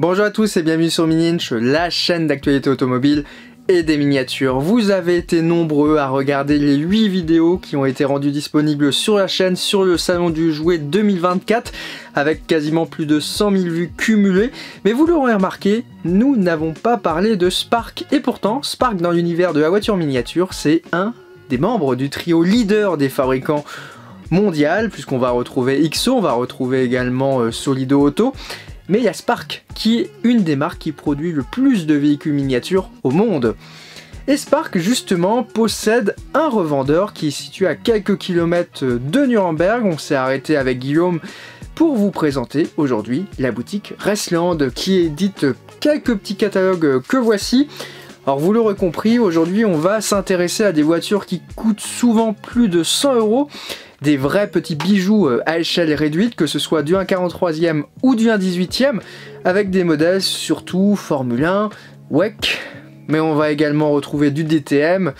Bonjour à tous et bienvenue sur Mini-Inch, la chaîne d'actualité automobile et des miniatures. Vous avez été nombreux à regarder les 8 vidéos qui ont été rendues disponibles sur la chaîne sur le salon du jouet 2024 avec quasiment plus de 100 000 vues cumulées. Mais vous l'aurez remarqué, nous n'avons pas parlé de Spark. Et pourtant, Spark dans l'univers de la voiture miniature, c'est un des membres du trio leader des fabricants mondial, puisqu'on va retrouver XO, on va retrouver également Solido Auto. Mais il y a Spark, qui est une des marques qui produit le plus de véhicules miniatures au monde. Et Spark, justement, possède un revendeur qui est situé à quelques kilomètres de Nuremberg. On s'est arrêté avec Guillaume pour vous présenter aujourd'hui la boutique Restland, qui édite quelques petits catalogues que voici. Alors vous l'aurez compris, aujourd'hui on va s'intéresser à des voitures qui coûtent souvent plus de 100 €. Des vrais petits bijoux à échelle réduite, que ce soit du 1,43e ou du 1,18e, avec des modèles surtout Formule 1, WEC, mais on va également retrouver du DTM,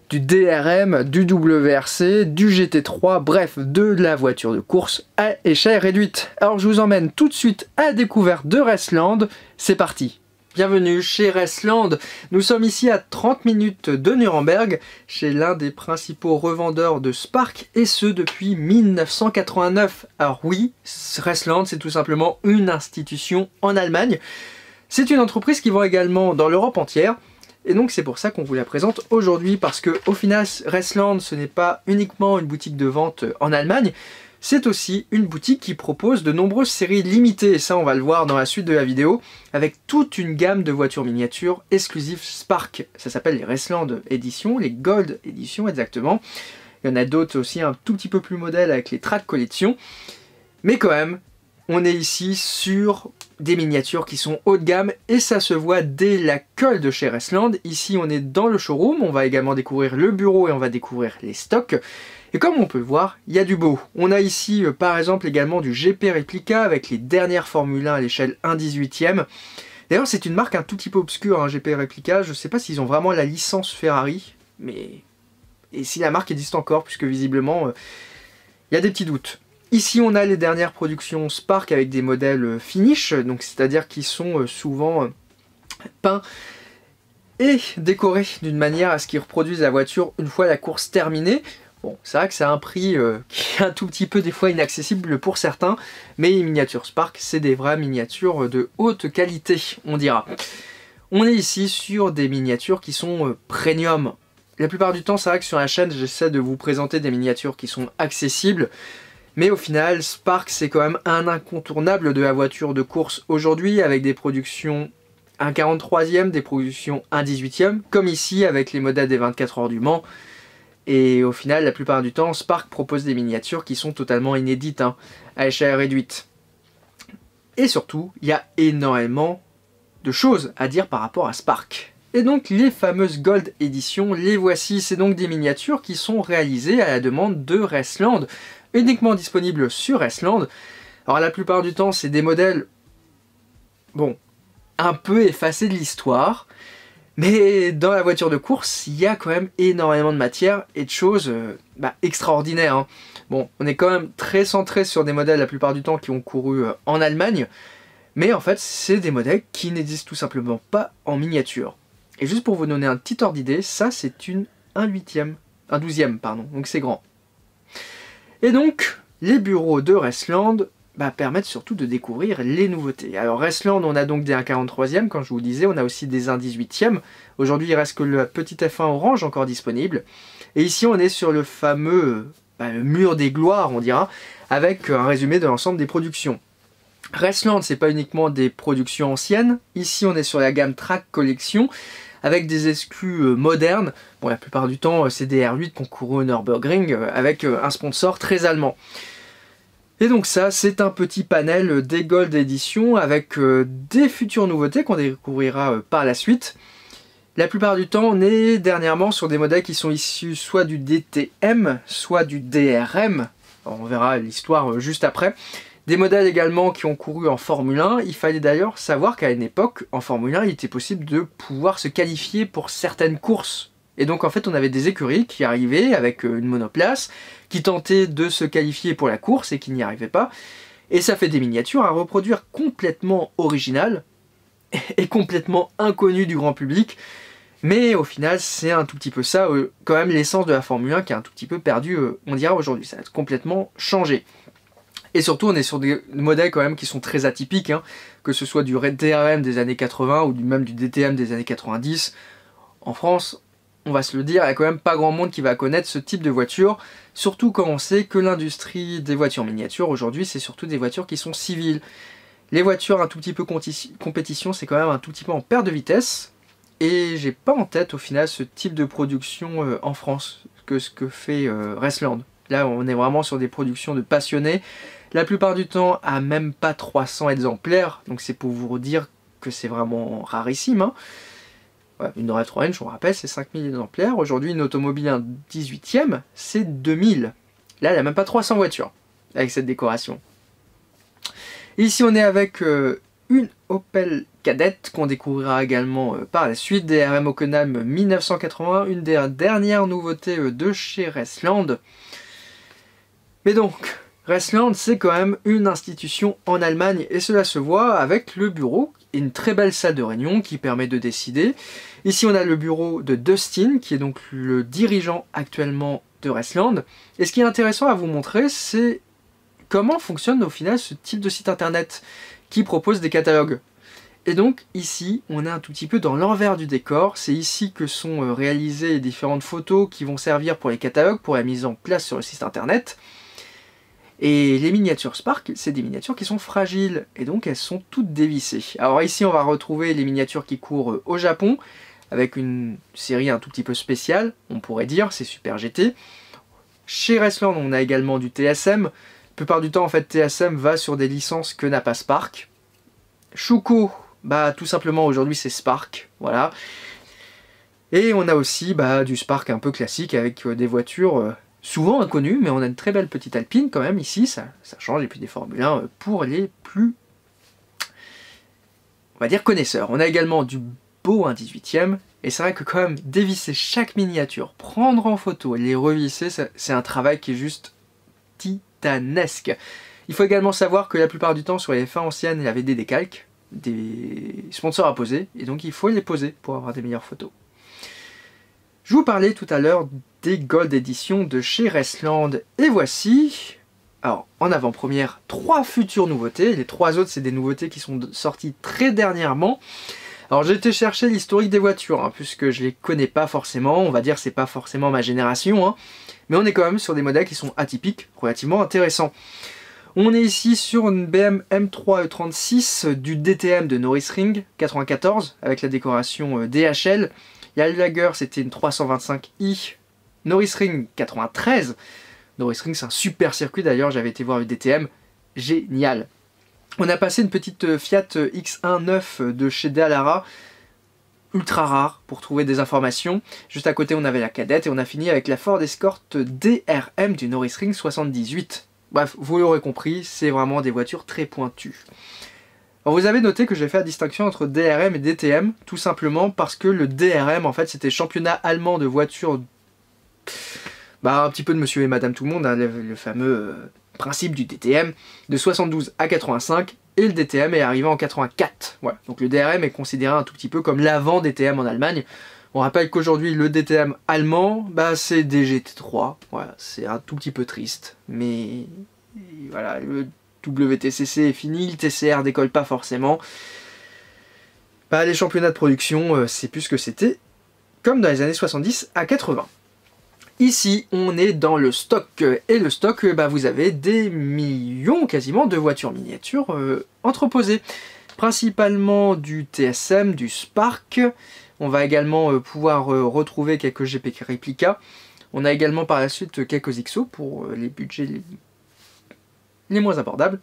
du DRM, du WRC, du GT3, bref, de la voiture de course à échelle réduite. Alors je vous emmène tout de suite à la découverte de Restland, c'est parti! Bienvenue chez Restland. Nous sommes ici à 30 minutes de Nuremberg, chez l'un des principaux revendeurs de Spark, et ce depuis 1989. Alors oui, Restland c'est tout simplement une institution en Allemagne. C'est une entreprise qui vend également dans l'Europe entière, et donc c'est pour ça qu'on vous la présente aujourd'hui, parce que au final Restland ce n'est pas uniquement une boutique de vente en Allemagne, c'est aussi une boutique qui propose de nombreuses séries limitées, et ça on va le voir dans la suite de la vidéo, avec toute une gamme de voitures miniatures exclusives Spark. Ça s'appelle les Restland Edition, les Gold Edition exactement. Il y en a d'autres aussi un tout petit peu plus modèles avec les Track Collection. Mais quand même, on est ici sur des miniatures qui sont haut de gamme, et ça se voit dès l'accueil de chez Restland. Ici on est dans le showroom, on va également découvrir le bureau et on va découvrir les stocks. Et comme on peut le voir, il y a du beau. On a ici par exemple également du GP Replica avec les dernières Formule 1 à l'échelle 1/18e. D'ailleurs c'est une marque un tout petit peu obscure, hein, GP Replica. Je ne sais pas s'ils ont vraiment la licence Ferrari, mais... Et si la marque existe encore, puisque visiblement il y a des petits doutes. Ici on a les dernières productions Spark avec des modèles finish, donc c'est-à-dire qui sont souvent peints et décorés d'une manière à ce qu'ils reproduisent la voiture une fois la course terminée. Bon, c'est vrai que c'est un prix qui est un tout petit peu des fois inaccessible pour certains, mais les miniatures Spark, c'est des vraies miniatures de haute qualité, on dira. On est ici sur des miniatures qui sont premium. La plupart du temps, c'est vrai que sur la chaîne, j'essaie de vous présenter des miniatures qui sont accessibles, mais au final, Spark, c'est quand même un incontournable de la voiture de course aujourd'hui, avec des productions 1,43e, des productions 1,18e, comme ici avec les modèles des 24 heures du Mans. Et au final, la plupart du temps, Spark propose des miniatures qui sont totalement inédites, hein, à échelle réduite. Et surtout, il y a énormément de choses à dire par rapport à Spark. Et donc, les fameuses Gold Edition, les voici. C'est donc des miniatures qui sont réalisées à la demande de Restland, uniquement disponibles sur Restland. Alors, la plupart du temps, c'est des modèles, bon, un peu effacés de l'histoire. Mais dans la voiture de course, il y a quand même énormément de matière et de choses extraordinaires, hein. Bon, on est quand même très centré sur des modèles la plupart du temps qui ont couru en Allemagne, mais en fait, c'est des modèles qui n'existent tout simplement pas en miniature. Et juste pour vous donner un petit ordre d'idée, ça c'est une 1/12e, pardon, donc c'est grand. Et donc, les bureaux de Restland permettent surtout de découvrir les nouveautés. Alors Restland, on a donc des 1,43e, comme je vous le disais, on a aussi des 1/18e. Aujourd'hui, il reste que le petit F1 orange encore disponible. Et ici, on est sur le fameux mur des gloires, on dira, avec un résumé de l'ensemble des productions. Restland, c'est pas uniquement des productions anciennes. Ici, on est sur la gamme Track Collection, avec des exclus modernes. Bon, la plupart du temps, c'est des R8 qu'on court au Nürburgring, avec un sponsor très allemand. Et donc ça, c'est un petit panel des Gold Edition avec des futures nouveautés qu'on découvrira par la suite. La plupart du temps, on est dernièrement sur des modèles qui sont issus soit du DTM, soit du DRM. Alors, on verra l'histoire juste après. Des modèles également qui ont couru en Formule 1. Il fallait d'ailleurs savoir qu'à une époque, en Formule 1, il était possible de pouvoir se qualifier pour certaines courses. Et donc en fait on avait des écuries qui arrivaient avec une monoplace, qui tentaient de se qualifier pour la course et qui n'y arrivaient pas. Et ça fait des miniatures à reproduire complètement originales, est complètement inconnu du grand public. Mais au final, c'est un tout petit peu ça, quand même l'essence de la Formule 1 qui est un tout petit peu perdu, on dira aujourd'hui. Ça a complètement changé. Et surtout, on est sur des modèles quand même qui sont très atypiques, hein, que ce soit du DRM des années 80 ou même du DTM des années 90. En France, on va se le dire, il n'y a quand même pas grand monde qui va connaître ce type de voiture, surtout quand on sait que l'industrie des voitures miniatures aujourd'hui, c'est surtout des voitures qui sont civiles. Les voitures un tout petit peu compétition, c'est quand même un tout petit peu en perte de vitesse. Et j'ai pas en tête au final ce type de production en France, que ce que fait Raceland. Là on est vraiment sur des productions de passionnés, la plupart du temps à même pas 300 exemplaires, donc c'est pour vous dire que c'est vraiment rarissime. Hein. Ouais, une Retro-N, je vous rappelle, c'est 5000 exemplaires, aujourd'hui une automobile un 18e, c'est 2000. Là elle a même pas 300 voitures avec cette décoration. Et ici on est avec une Opel Kadett qu'on découvrira également par la suite, DRM Hockenheim 1981, une des dernières nouveautés de chez Raceland. Mais donc, Raceland c'est quand même une institution en Allemagne et cela se voit avec le bureau, une très belle salle de réunion qui permet de décider. Ici on a le bureau de Dustin qui est donc le dirigeant actuellement de Raceland. Et ce qui est intéressant à vous montrer, c'est comment fonctionne au final ce type de site internet qui propose des catalogues. Et donc ici, on est un tout petit peu dans l'envers du décor. C'est ici que sont réalisées les différentes photos qui vont servir pour les catalogues, pour la mise en place sur le site internet. Et les miniatures Spark, c'est des miniatures qui sont fragiles, et donc elles sont toutes dévissées. Alors ici, on va retrouver les miniatures qui courent au Japon, avec une série un tout petit peu spéciale, on pourrait dire, c'est Super GT. Chez Raceland, on a également du TSM. La plupart du temps, en fait, TSM va sur des licences que n'a pas Spark. Schuco, bah tout simplement aujourd'hui c'est Spark, voilà. Et on a aussi du Spark un peu classique avec des voitures souvent inconnues, mais on a une très belle petite Alpine quand même ici, ça change, et puis des Formule 1 pour les plus, on va dire, connaisseurs. On a également du beau 1/18e, et c'est vrai que quand même dévisser chaque miniature, prendre en photo et les revisser, c'est un travail qui est juste titanesque. Il faut également savoir que la plupart du temps sur les F1 anciennes, il y avait des décalques, des sponsors à poser, et donc il faut les poser pour avoir des meilleures photos. Je vous parlais tout à l'heure des Gold Edition de chez Raceland, et voici, alors en avant-première, 3 futures nouveautés. Les 3 autres, c'est des nouveautés qui sont sorties très dernièrement. Alors j'ai été chercher l'historique des voitures, hein, puisque je les connais pas forcément, on va dire c'est pas forcément ma génération, hein, mais on est quand même sur des modèles qui sont atypiques, relativement intéressants. On est ici sur une BM M3 E36 du DTM de Norrisring 94 avec la décoration DHL. Lager c'était une 325i, Norrisring 93. Norrisring c'est un super circuit d'ailleurs, j'avais été voir le DTM, génial. On a passé une petite Fiat X19 de chez Dallara, ultra rare pour trouver des informations. Juste à côté on avait la Kadett et on a fini avec la Ford Escort DRM du Norrisring 78. Bref, vous l'aurez compris, c'est vraiment des voitures très pointues. Alors vous avez noté que j'ai fait la distinction entre DRM et DTM, tout simplement parce que le DRM, en fait, c'était championnat allemand de voitures, un petit peu de monsieur et madame tout le monde, hein, le fameux principe du DTM, de 72 à 85, et le DTM est arrivé en 84. Voilà. Donc le DRM est considéré un tout petit peu comme l'avant DTM en Allemagne. On rappelle qu'aujourd'hui, le DTM allemand, c'est DGT3. Voilà, c'est un tout petit peu triste. Mais voilà, le WTCC est fini, le TCR décolle pas forcément. Les championnats de production, c'est plus ce que c'était, comme dans les années 70 à 80. Ici, on est dans le stock. Et le stock, vous avez des millions quasiment de voitures miniatures entreposées. Principalement du TSM, du Spark. On va également pouvoir retrouver quelques GP réplica. On a également par la suite quelques XO pour les budgets les moins abordables.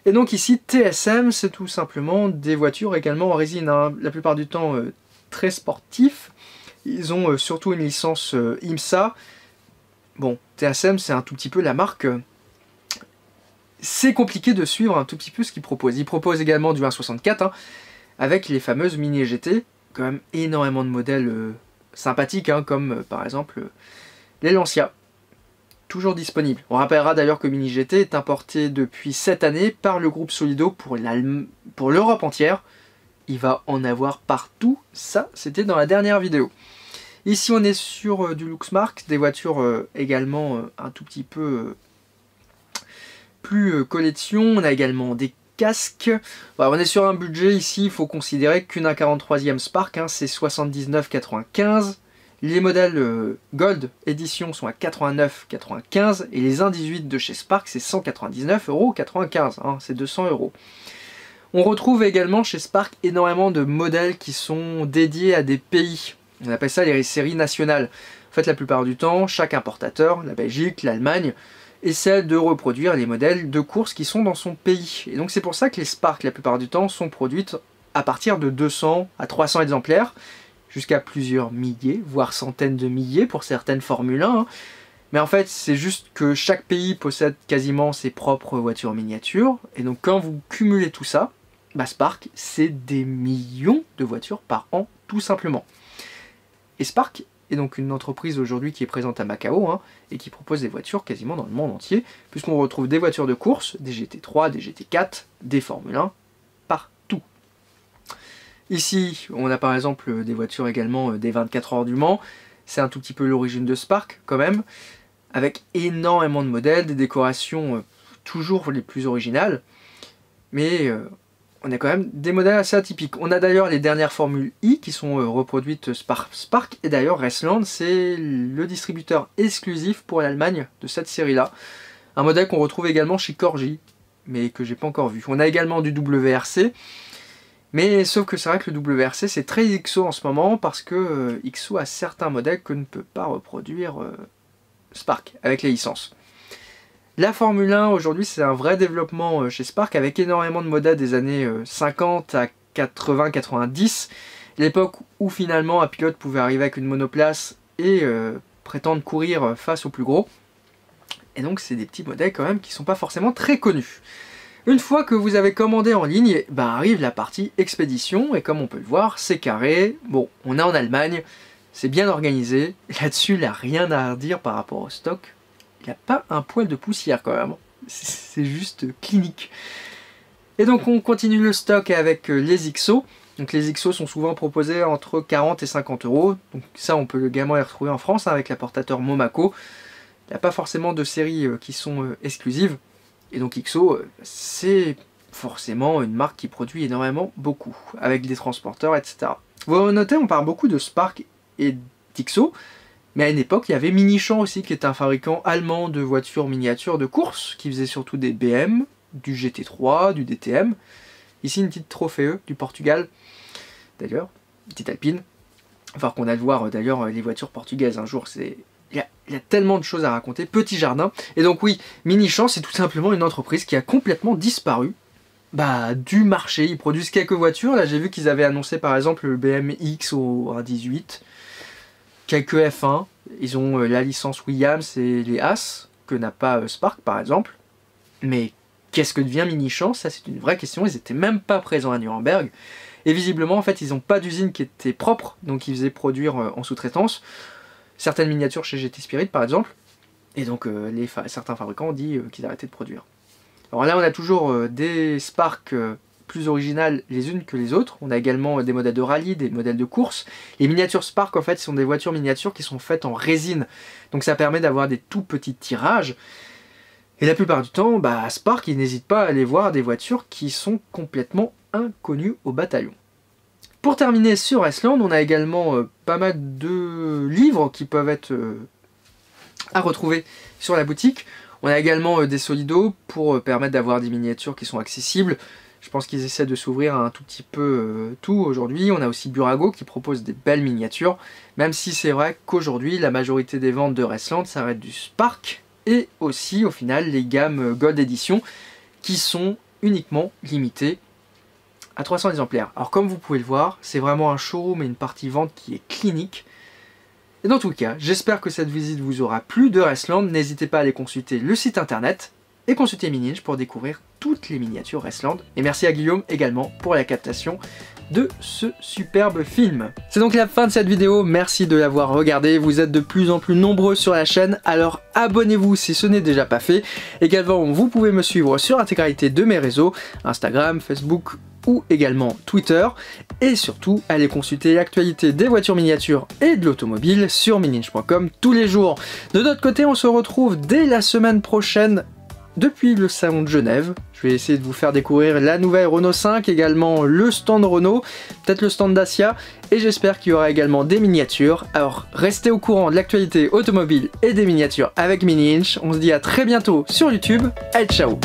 Et donc ici, TSM, c'est tout simplement des voitures également en résine, hein, la plupart du temps très sportifs. Ils ont surtout une licence IMSA. Bon, TSM, c'est un tout petit peu la marque. C'est compliqué de suivre un tout petit peu ce qu'ils proposent. Ils proposent également du 1.64, hein, avec les fameuses Mini GT. Quand même énormément de modèles sympathiques, hein, comme par exemple les Lancia. Toujours disponible. On rappellera d'ailleurs que Mini GT est importé depuis cette année par le groupe Solido pour l'Europe entière. il va en avoir partout. Ça, c'était dans la dernière vidéo. Ici, on est sur du Looksmark, des voitures également un tout petit peu plus collection. On a également des casques. Voilà, on est sur un budget ici, il faut considérer qu'une 1,43e Spark, hein, c'est 79,95. Les modèles Gold Edition sont à 89,95 et les 1,18 de chez Spark, c'est 199,95 €, hein, c'est 200 €. On retrouve également chez Spark énormément de modèles qui sont dédiés à des pays. On appelle ça les séries nationales. En fait, la plupart du temps, chaque importateur, la Belgique, l'Allemagne, essaie de reproduire les modèles de course qui sont dans son pays. Et donc c'est pour ça que les Spark, la plupart du temps, sont produites à partir de 200 à 300 exemplaires, jusqu'à plusieurs milliers, voire centaines de milliers pour certaines Formule 1. Hein. Mais en fait, c'est juste que chaque pays possède quasiment ses propres voitures miniatures. Et donc quand vous cumulez tout ça, bah Spark, c'est des millions de voitures par an, tout simplement. Et Spark est donc une entreprise aujourd'hui qui est présente à Macao, hein, et qui propose des voitures quasiment dans le monde entier, puisqu'on retrouve des voitures de course, des GT3, des GT4, des Formule 1, partout. Ici, on a par exemple des voitures également des 24 heures du Mans. C'est un tout petit peu l'origine de Spark quand même, avec énormément de modèles, des décorations toujours les plus originales, mais on a quand même des modèles assez atypiques. On a d'ailleurs les dernières Formule I qui sont reproduites Spark, et d'ailleurs Racing, c'est le distributeur exclusif pour l'Allemagne de cette série-là. Un modèle qu'on retrouve également chez Corgi, mais que j'ai pas encore vu. On a également du WRC, mais sauf que c'est vrai que le WRC c'est très XO en ce moment, parce que XO a certains modèles que ne peut pas reproduire Spark avec les licences. La Formule 1 aujourd'hui c'est un vrai développement chez Spark, avec énormément de modèles des années 50 à 80-90, l'époque où finalement un pilote pouvait arriver avec une monoplace et prétendre courir face au plus gros. Et donc c'est des petits modèles quand même qui sont pas forcément très connus. Une fois que vous avez commandé en ligne, ben arrive la partie expédition, et comme on peut le voir, c'est carré. Bon, on est en Allemagne, c'est bien organisé, là-dessus il n'y a rien à redire par rapport au stock. Il n'y a pas un poil de poussière quand même, c'est juste clinique. Et donc on continue le stock avec les XO. Donc les XO sont souvent proposés entre 40 et 50 €. Donc ça on peut également les retrouver en France, hein, avec l'importateur Momaco. Il n'y a pas forcément de séries qui sont exclusives. Et donc XO, c'est forcément une marque qui produit énormément beaucoup, avec des transporteurs, etc. Vous notez, on parle beaucoup de Spark et d'XO, mais à une époque, il y avait Minichamp aussi, qui est un fabricant allemand de voitures miniatures de course, qui faisait surtout des BM, du GT3, du DTM. Ici, une petite Trophée du Portugal, d'ailleurs, une petite Alpine. Enfin, qu'on a de voir d'ailleurs les voitures portugaises un jour, c'est... Il y a tellement de choses à raconter, Petit Jardin. Et donc oui, Minichamp, c'est tout simplement une entreprise qui a complètement disparu du marché. Ils produisent quelques voitures. Là, j'ai vu qu'ils avaient annoncé par exemple le BMX au 1.18, quelques F1. Ils ont la licence Williams et les As, que n'a pas Spark par exemple. Mais qu'est-ce que devient Minichamp? Ça, c'est une vraie question. Ils n'étaient même pas présents à Nuremberg. Et visiblement, en fait, ils n'ont pas d'usine qui était propre, donc ils faisaient produire en sous-traitance. Certaines miniatures chez GT Spirit par exemple, et donc certains fabricants ont dit qu'ils arrêtaient de produire. Alors là on a toujours des Spark plus originales les unes que les autres, on a également des modèles de rallye, des modèles de course. Les miniatures Spark en fait sont des voitures miniatures qui sont faites en résine, donc ça permet d'avoir des tout petits tirages, et la plupart du temps, Spark ils n'hésitent pas à aller voir des voitures qui sont complètement inconnues au bataillon. Pour terminer sur Raceland, on a également pas mal de livres qui peuvent être à retrouver sur la boutique. On a également des solidos pour permettre d'avoir des miniatures qui sont accessibles. Je pense qu'ils essaient de s'ouvrir un tout petit peu tout aujourd'hui. On a aussi Burago qui propose des belles miniatures, même si c'est vrai qu'aujourd'hui la majorité des ventes de Raceland ça va être du Spark, et aussi au final les gammes Gold Edition qui sont uniquement limitées à 300 exemplaires. Alors comme vous pouvez le voir, c'est vraiment un showroom et une partie vente qui est clinique. Et dans tout cas, j'espère que cette visite vous aura plu de Raceland. N'hésitez pas à aller consulter le site internet et consulter Mininj pour découvrir toutes les miniatures Raceland. Et merci à Guillaume également pour la captation de ce superbe film. C'est donc la fin de cette vidéo, merci de l'avoir regardé. Vous êtes de plus en plus nombreux sur la chaîne, alors abonnez-vous si ce n'est déjà pas fait. Également, vous pouvez me suivre sur l'intégralité de mes réseaux, Instagram, Facebook, ou également Twitter. Et surtout, allez consulter l'actualité des voitures miniatures et de l'automobile sur miniinch.com tous les jours. De notre côté, on se retrouve dès la semaine prochaine depuis le salon de Genève. Je vais essayer de vous faire découvrir la nouvelle Renault 5, également le stand Renault, peut-être le stand Dacia, et j'espère qu'il y aura également des miniatures. Alors restez au courant de l'actualité automobile et des miniatures avec Mini Inch. On se dit à très bientôt sur YouTube. Allez, ciao!